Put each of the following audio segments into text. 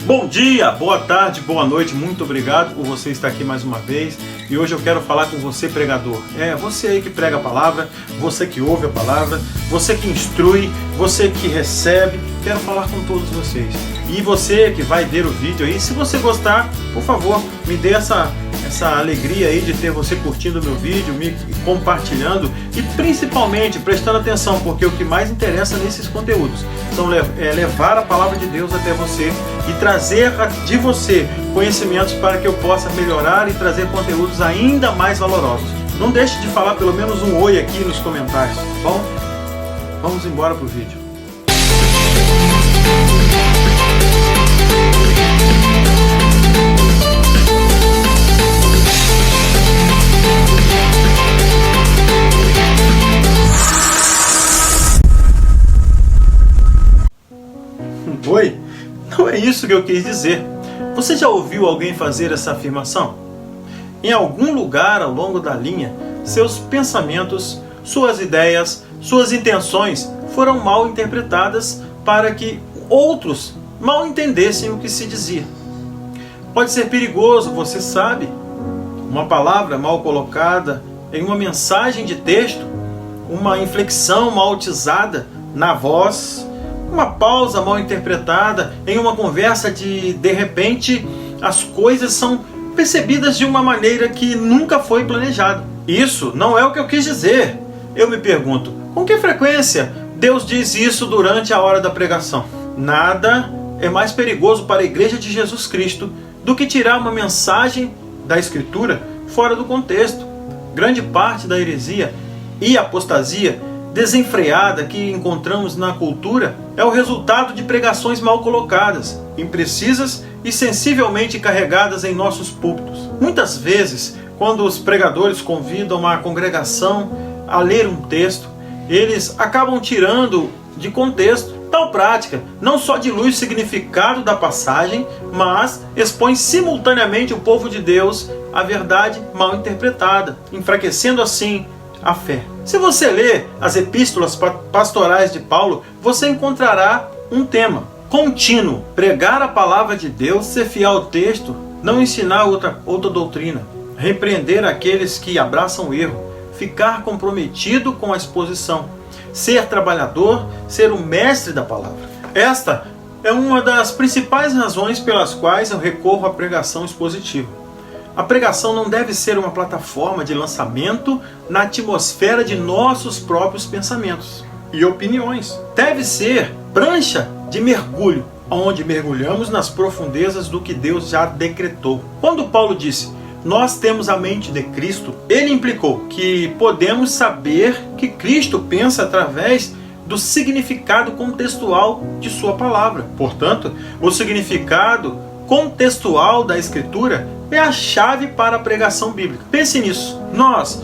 Bom dia, boa tarde, boa noite, muito obrigado por você estar aqui mais uma vez. E hoje eu quero falar com você, pregador. Você aí que prega a palavra, você que ouve a palavra, você que instrui, você que recebe. Quero falar com todos vocês. E você que vai ver o vídeo aí, se você gostar, por favor, me dê essa alegria aí de ter você curtindo o meu vídeo, me compartilhando e principalmente prestando atenção, porque o que mais interessa nesses conteúdos é levar a palavra de Deus até você e trazer de você conhecimentos para que eu possa melhorar e trazer conteúdos ainda mais valorosos. Não deixe de falar pelo menos um oi aqui nos comentários, tá bom? Vamos embora pro vídeo. Oi? Não é isso que eu quis dizer. Você já ouviu alguém fazer essa afirmação? Em algum lugar ao longo da linha, seus pensamentos, suas ideias, suas intenções foram mal interpretadas para que outros mal entendessem o que se dizia. Pode ser perigoso, você sabe. Uma palavra mal colocada em uma mensagem de texto, uma inflexão mal utilizada na voz, uma pausa mal interpretada em uma conversa de repente, as coisas são percebidas de uma maneira que nunca foi planejada. Isso não é o que eu quis dizer. Eu me pergunto, com que frequência Deus diz isso durante a hora da pregação? Nada é mais perigoso para a Igreja de Jesus Cristo do que tirar uma mensagem da Escritura fora do contexto. Grande parte da heresia e apostasia desenfreada que encontramos na cultura é o resultado de pregações mal colocadas, imprecisas e sensivelmente carregadas em nossos púlpitos. Muitas vezes, quando os pregadores convidam uma congregação a ler um texto, eles acabam tirando de contexto. Tal prática não só dilui o significado da passagem, mas expõe simultaneamente o povo de Deus à verdade mal interpretada, enfraquecendo assim a fé. Se você ler as epístolas pastorais de Paulo, você encontrará um tema contínuo: pregar a palavra de Deus, ser fiel ao texto, não ensinar outra doutrina, repreender aqueles que abraçam o erro, ficar comprometido com a exposição, ser trabalhador, ser o mestre da palavra. Esta é uma das principais razões pelas quais eu recorro à pregação expositiva. A pregação não deve ser uma plataforma de lançamento na atmosfera de nossos próprios pensamentos e opiniões. Deve ser prancha de mergulho, onde mergulhamos nas profundezas do que Deus já decretou. Quando Paulo disse, nós temos a mente de Cristo, ele implicou que podemos saber que Cristo pensa através do significado contextual de sua palavra. Portanto, o significado contextual da Escritura é a chave para a pregação bíblica. Pense nisso. Nós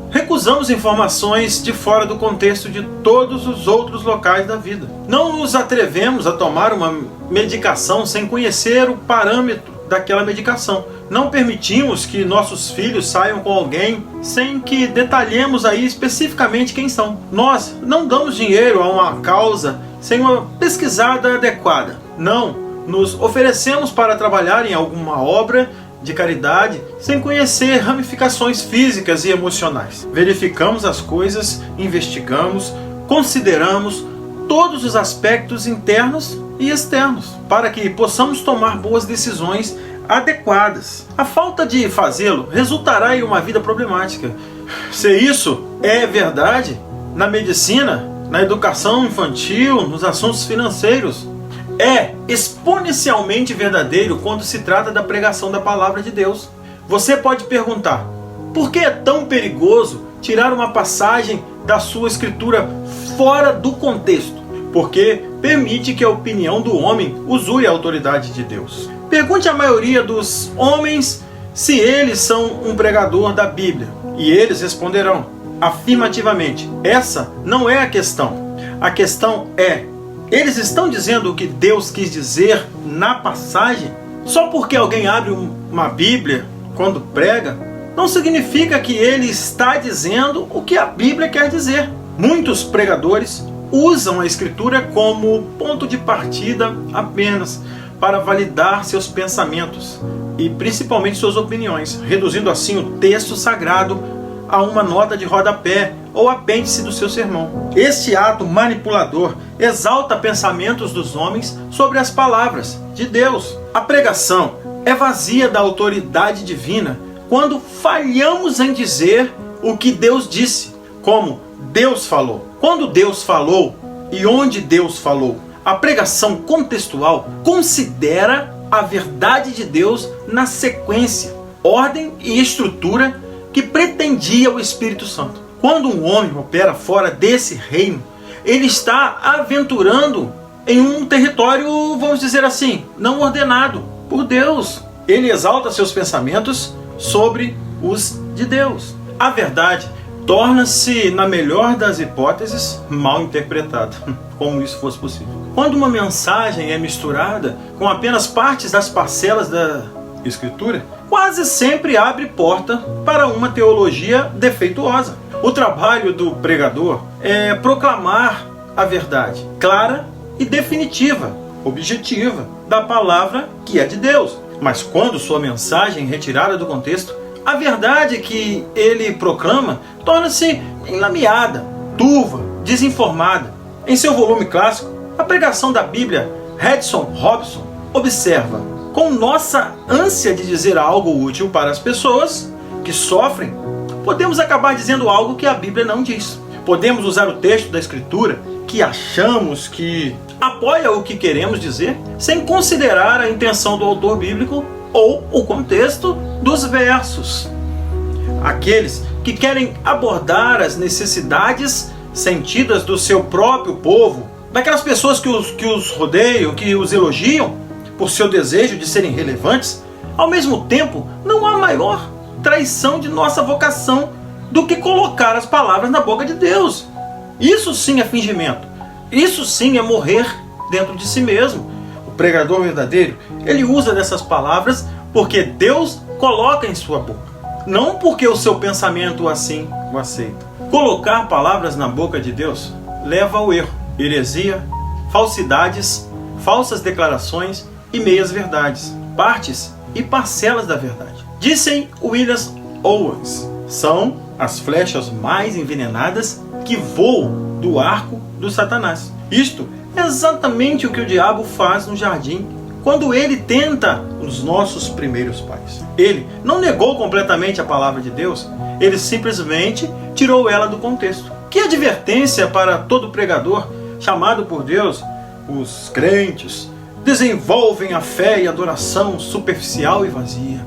recusamos informações de fora do contexto de todos os outros locais da vida. Não nos atrevemos a tomar uma medicação sem conhecer o parâmetro daquela medicação. Não permitimos que nossos filhos saiam com alguém sem que detalhemos aí especificamente quem são. Nós não damos dinheiro a uma causa sem uma pesquisada adequada. Não nos oferecemos para trabalhar em alguma obra de caridade sem conhecer ramificações físicas e emocionais. Verificamos as coisas, investigamos, consideramos todos os aspectos internos e externos para que possamos tomar boas decisões adequadas. A falta de fazê-lo resultará em uma vida problemática. Se isso é verdade na medicina, na educação infantil, nos assuntos financeiros, é exponencialmente verdadeiro quando se trata da pregação da palavra de Deus. Você pode perguntar, por que é tão perigoso tirar uma passagem da sua escritura fora do contexto? Porque permite que a opinião do homem usure a autoridade de Deus. Pergunte à maioria dos homens se eles são um pregador da Bíblia, e eles responderão afirmativamente. Essa não é a questão. A questão é, eles estão dizendo o que Deus quis dizer na passagem? Só porque alguém abre uma Bíblia quando prega, não significa que ele está dizendo o que a Bíblia quer dizer. Muitos pregadores usam a Escritura como ponto de partida apenas, para validar seus pensamentos e principalmente suas opiniões, reduzindo assim o texto sagrado a uma nota de rodapé ou apêndice do seu sermão. Este ato manipulador exalta pensamentos dos homens sobre as palavras de Deus. A pregação é vazia da autoridade divina quando falhamos em dizer o que Deus disse, como Deus falou, quando Deus falou e onde Deus falou. A pregação contextual considera a verdade de Deus na sequência, ordem e estrutura que pretendia o Espírito Santo. Quando um homem opera fora desse reino, ele está aventurando em um território, vamos dizer assim, não ordenado por Deus. Ele exalta seus pensamentos sobre os de Deus. A verdade torna-se, na melhor das hipóteses, mal interpretada, como isso fosse possível. Quando uma mensagem é misturada com apenas partes das parcelas da Escritura, quase sempre abre porta para uma teologia defeituosa. O trabalho do pregador é proclamar a verdade clara e definitiva, objetiva, da palavra que é de Deus. Mas quando sua mensagem é retirada do contexto, a verdade que ele proclama torna-se enlameada, turva, desinformada. Em seu volume clássico, A Pregação da Bíblia, Hudson Robson observa: com nossa ânsia de dizer algo útil para as pessoas que sofrem, podemos acabar dizendo algo que a Bíblia não diz. Podemos usar o texto da Escritura que achamos que apoia o que queremos dizer, sem considerar a intenção do autor bíblico ou o contexto dos versos. Aqueles que querem abordar as necessidades sentidas do seu próprio povo, daquelas pessoas que os rodeiam, que os elogiam por seu desejo de serem relevantes, ao mesmo tempo, não há maior traição de nossa vocação do que colocar as palavras na boca de Deus. Isso sim é fingimento. Isso sim é morrer dentro de si mesmo. O pregador verdadeiro, ele usa dessas palavras porque Deus coloca em sua boca, não porque o seu pensamento assim o aceita. Colocar palavras na boca de Deus leva ao erro, heresia, falsidades, falsas declarações e meias verdades, partes e parcelas da verdade. Dizem William Owens, são as flechas mais envenenadas que voam do arco do Satanás. Isto é exatamente o que o diabo faz no jardim quando ele tenta os nossos primeiros pais. Ele não negou completamente a palavra de Deus, ele simplesmente tirou ela do contexto. Que advertência para todo pregador chamado por Deus. Os crentes desenvolvem a fé e adoração superficial e vazia.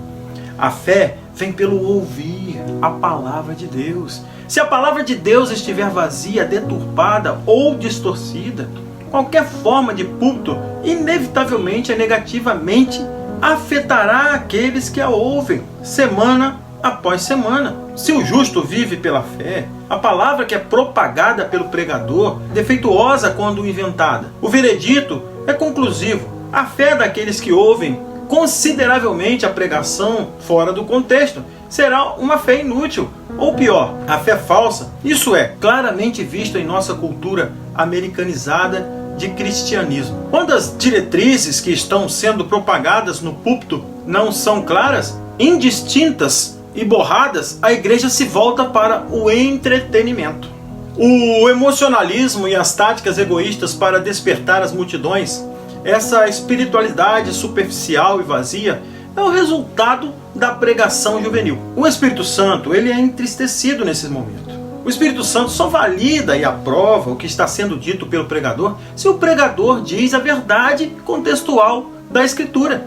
A fé vem pelo ouvir a palavra de Deus. Se a palavra de Deus estiver vazia, deturpada ou distorcida, qualquer forma de púlpito inevitavelmente e negativamente afetará aqueles que a ouvem, semana após semana. Se o justo vive pela fé, a palavra que é propagada pelo pregador, defeituosa quando inventada, o veredito é conclusivo. A fé daqueles que ouvem consideravelmente a pregação fora do contexto será uma fé inútil, ou pior, a fé falsa. Isso é claramente visto em nossa cultura americanizada de cristianismo. Quando as diretrizes que estão sendo propagadas no púlpito não são claras, indistintas e borradas, a igreja se volta para o entretenimento. O emocionalismo e as táticas egoístas para despertar as multidões, essa espiritualidade superficial e vazia, é o resultado da pregação juvenil. O Espírito Santo, ele é entristecido nesse momento. O Espírito Santo só valida e aprova o que está sendo dito pelo pregador se o pregador diz a verdade contextual da Escritura.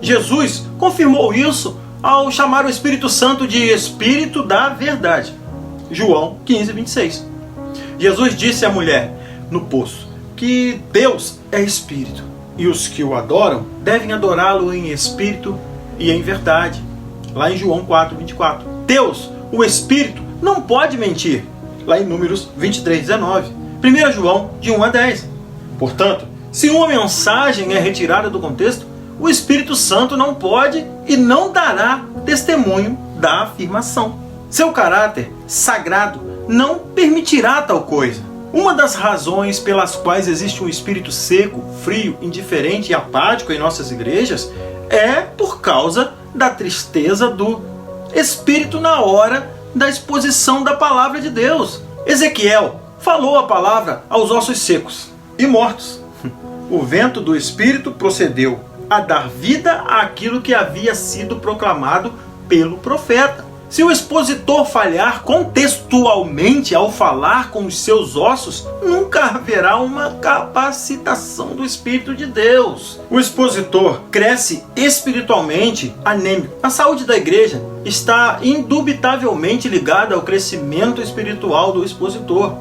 Jesus confirmou isso ao chamar o Espírito Santo de Espírito da Verdade. João 15, 26. Jesus disse à mulher no poço que Deus é Espírito e os que o adoram devem adorá-lo em espírito e em verdade. Lá em João 4, 24. Deus, o Espírito, não pode mentir. Lá em Números 23, 19. 1 João de 1 a 10. Portanto, se uma mensagem é retirada do contexto, o Espírito Santo não pode e não dará testemunho da afirmação. Seu caráter sagrado não permitirá tal coisa. Uma das razões pelas quais existe um espírito seco, frio, indiferente e apático em nossas igrejas é por causa da tristeza do espírito na hora da exposição da palavra de Deus. Ezequiel falou a palavra aos ossos secos e mortos. O vento do Espírito procedeu a dar vida àquilo que havia sido proclamado pelo profeta. Se o expositor falhar contextualmente ao falar com os seus ossos, nunca haverá uma capacitação do Espírito de Deus. O expositor cresce espiritualmente anêmico. A saúde da igreja está indubitavelmente ligada ao crescimento espiritual do expositor.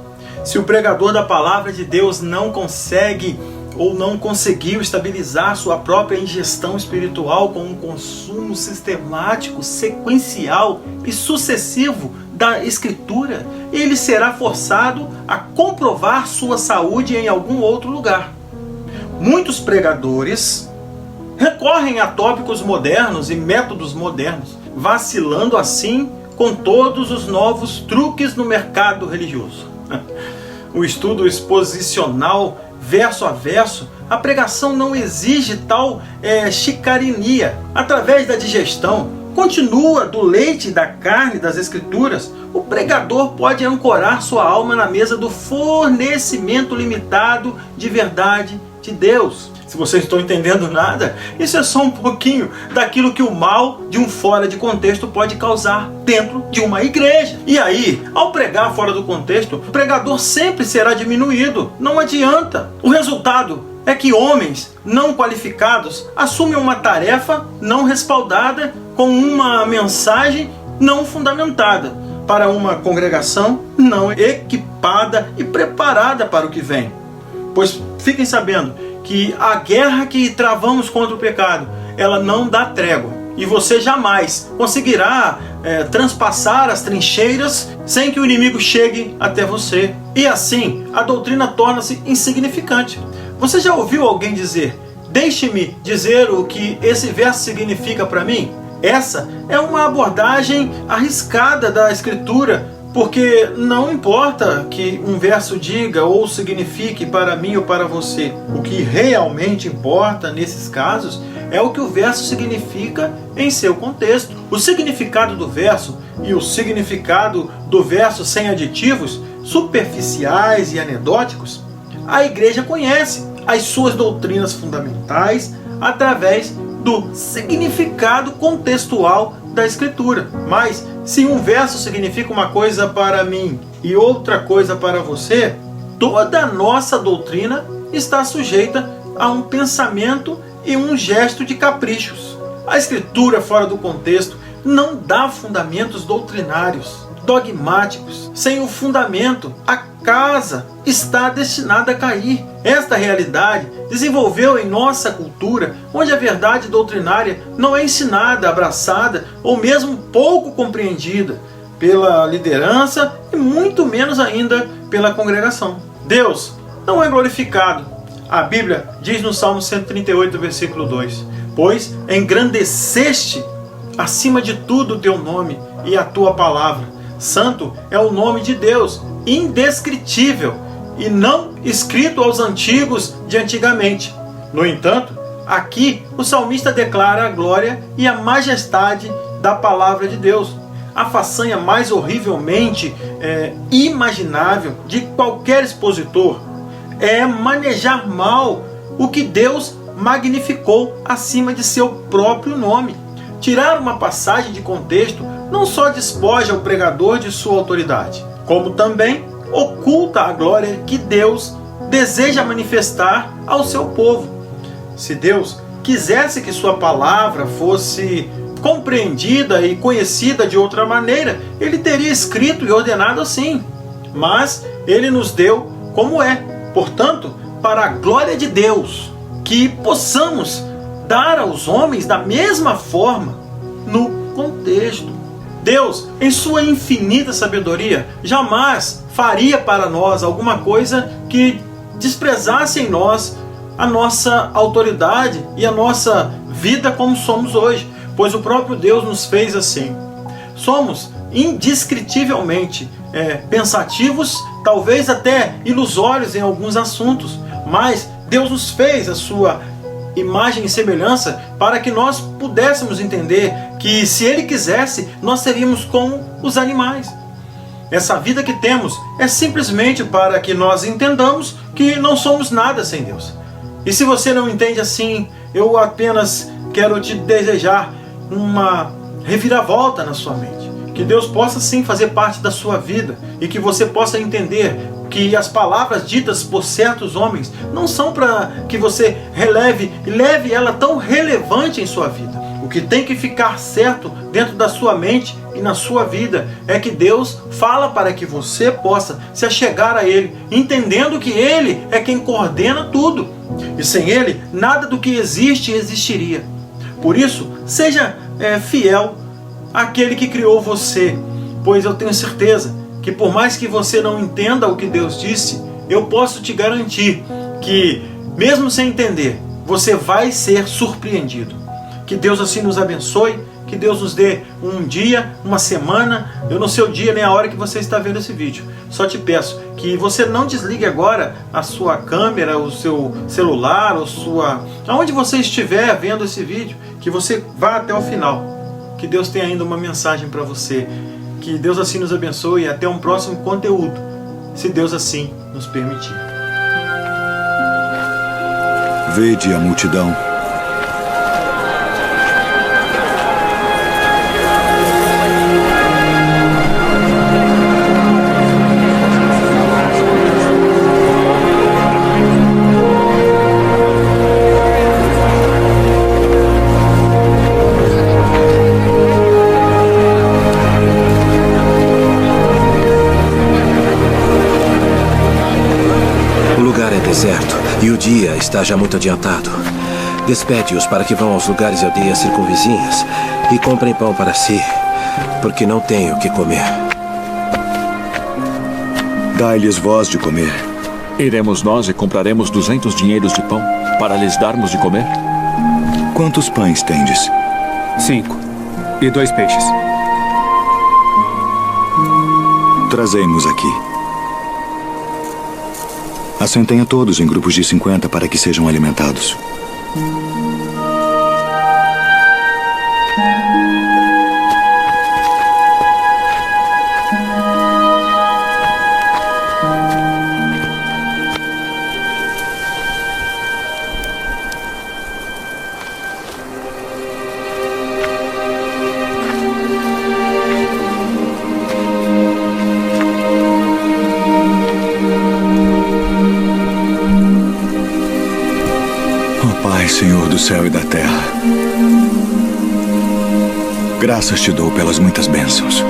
Se o pregador da palavra de Deus não consegue ou não conseguiu estabilizar sua própria ingestão espiritual com um consumo sistemático, sequencial e sucessivo da Escritura, ele será forçado a comprovar sua saúde em algum outro lugar. Muitos pregadores recorrem a tópicos modernos e métodos modernos, vacilando assim com todos os novos truques no mercado religioso. O estudo exposicional verso a verso, a pregação não exige tal chicarinia. Através da digestão continua do leite e da carne das Escrituras, o pregador pode ancorar sua alma na mesa do fornecimento limitado de verdade de Deus. Se vocês estão entendendo nada, isso é só um pouquinho daquilo que o mal de um fora de contexto pode causar dentro de uma igreja. E aí, ao pregar fora do contexto, o pregador sempre será diminuído. Não adianta. O resultado é que homens não qualificados assumem uma tarefa não respaldada com uma mensagem não fundamentada para uma congregação não equipada e preparada para o que vem. Pois fiquem sabendo que a guerra que travamos contra o pecado, ela não dá trégua. E você jamais conseguirá transpassar as trincheiras sem que o inimigo chegue até você. E assim, a doutrina torna-se insignificante. Você já ouviu alguém dizer: deixe-me dizer o que esse verso significa para mim? Essa é uma abordagem arriscada da Escritura, porque não importa que um verso diga ou signifique para mim ou para você. O que realmente importa nesses casos é o que o verso significa em seu contexto. O significado do verso e o significado do verso sem aditivos, superficiais e anedóticos, a igreja conhece as suas doutrinas fundamentais através do significado contextual da Escritura. Mas se um verso significa uma coisa para mim e outra coisa para você, toda a nossa doutrina está sujeita a um pensamento e um gesto de caprichos. A Escritura fora do contexto não dá fundamentos doutrinários, dogmáticos. Sem o fundamento, a casa está destinada a cair. Esta realidade desenvolveu em nossa cultura, onde a verdade doutrinária não é ensinada, abraçada ou mesmo pouco compreendida pela liderança e muito menos ainda pela congregação. Deus não é glorificado. A Bíblia diz no Salmo 138, versículo 2: pois engrandeceste acima de tudo o teu nome e a tua palavra. Santo é o nome de Deus, indescritível e não escrito aos antigos de antigamente. No entanto, aqui o salmista declara a glória e a majestade da palavra de Deus. A façanha mais horrivelmente imaginável de qualquer expositor é manejar mal o que Deus magnificou acima de seu próprio nome. Tirar uma passagem de contexto não só despoja o pregador de sua autoridade, como também oculta a glória que Deus deseja manifestar ao seu povo. Se Deus quisesse que sua palavra fosse compreendida e conhecida de outra maneira, Ele teria escrito e ordenado assim. Mas Ele nos deu como é. Portanto, para a glória de Deus, que possamos dar aos homens da mesma forma no contexto. Deus, em sua infinita sabedoria, jamais faria para nós alguma coisa que desprezasse em nós a nossa autoridade e a nossa vida como somos hoje, pois o próprio Deus nos fez assim. Somos indescritivelmente pensativos talvez até ilusórios em alguns assuntos, mas Deus nos fez a sua imagem e semelhança para que nós pudéssemos entender que, se Ele quisesse, nós seríamos como os animais. Essa vida que temos é simplesmente para que nós entendamos que não somos nada sem Deus. E se você não entende assim, eu apenas quero te desejar uma reviravolta na sua mente. Que Deus possa sim fazer parte da sua vida e que você possa entender que as palavras ditas por certos homens não são para que você releve e leve ela tão relevante em sua vida. O que tem que ficar certo dentro da sua mente e na sua vida é que Deus fala para que você possa se achegar a Ele, entendendo que Ele é quem coordena tudo. E sem Ele, nada do que existe existiria. Por isso, seja fiel àquele que criou você, pois eu tenho certeza que, por mais que você não entenda o que Deus disse, eu posso te garantir que, mesmo sem entender, você vai ser surpreendido. Que Deus assim nos abençoe, que Deus nos dê um dia, uma semana. Eu não sei o dia nem a hora que você está vendo esse vídeo. Só te peço que você não desligue agora a sua câmera, o seu celular, aonde você estiver vendo esse vídeo, que você vá até o final. Que Deus tenha ainda uma mensagem para você. Que Deus assim nos abençoe e até um próximo conteúdo, se Deus assim nos permitir. Vede a multidão. Deserto, e o dia está já muito adiantado. Despede-os para que vão aos lugares e aldeias circunvizinhas e comprem pão para si, porque não têm o que comer. Dai-lhes vós de comer. Iremos nós e compraremos 200 dinheiros de pão para lhes darmos de comer? Quantos pães tendes? 5. E 2 peixes. Trazei-mos aqui. Assentem a todos em grupos de 50 para que sejam alimentados. Pai, Senhor do céu e da terra, graças te dou pelas muitas bênçãos.